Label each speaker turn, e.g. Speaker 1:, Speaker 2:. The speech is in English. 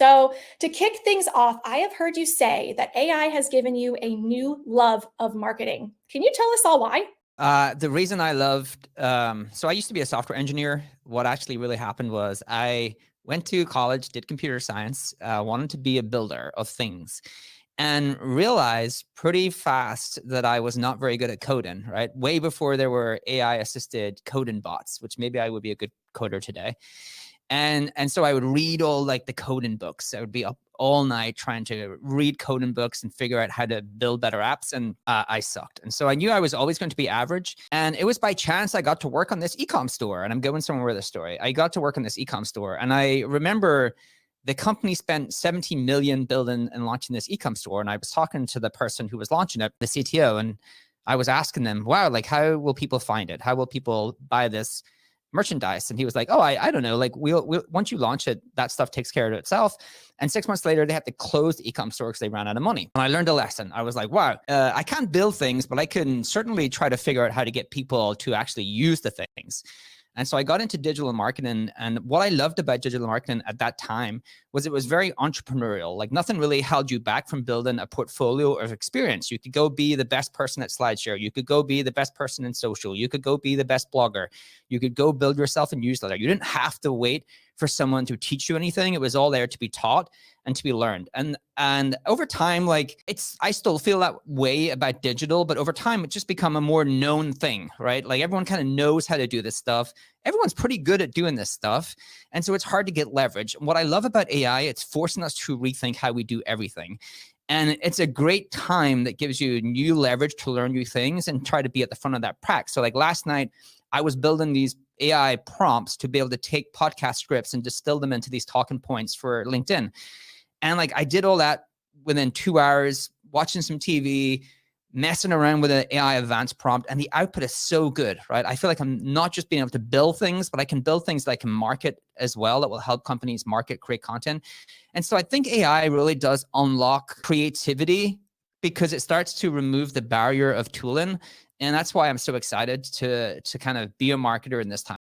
Speaker 1: So, to kick things off, I have heard you say that AI has given you a new love of marketing. Can you tell us all why?
Speaker 2: The reason I loved, so I used to be a software engineer. What actually really happened was I went to college, did computer science, wanted to be a builder of things, and realized pretty fast that I was not very good at coding, right? Way before there were AI assisted coding bots, which maybe I would be a good coder today. And so I would read all like the coding books. I would be up all night trying to read coding books and figure out how to build better apps. And I sucked. And so I knew I was always going to be average. And it was by chance I got to work on this ecom store. And I'm going somewhere with this story. I got to work on this ecom store. And I remember the company spent 17 million building and launching this ecom store. And I was talking to the person who was launching it, the CTO, and I was asking them, wow, like how will people find it? How will people buy this merchandise? And he was like, oh, I don't know. Like we'll once you launch it, that stuff takes care of itself. And 6 months later, they had to close the e-com store because they ran out of money. And I learned a lesson. I was like, wow, I can't build things, but I can certainly try to figure out how to get people to actually use the things. And so I got into digital marketing. And what I loved about digital marketing at that time was it was very entrepreneurial. Like nothing really held you back from building a portfolio of experience. You could go be the best person at SlideShare. You could go be the best person in social. You could go be the best blogger. You could go build yourself a newsletter. You didn't have to wait for someone to teach you anything. It was all there to be taught and to be learned. And over time, like I still feel that way about digital, but over time it's just become a more known thing, right? Like everyone kind of knows how to do this stuff. Everyone's pretty good at doing this stuff. And so it's hard to get leverage. What I love about AI, it's forcing us to rethink how we do everything. And it's a great time that gives you new leverage to learn new things and try to be at the front of that pack. So like last night, I was building these AI prompts to be able to take podcast scripts and distill them into these talking points for LinkedIn. And like I did all that within 2 hours, watching some TV, messing around with an AI advanced prompt, and the output is so good, right? I feel like I'm not just being able to build things, but I can build things that I can market as well that will help companies market, create content. And so I think AI really does unlock creativity because it starts to remove the barrier of tooling. And that's why I'm so excited to kind of be a marketer in this time.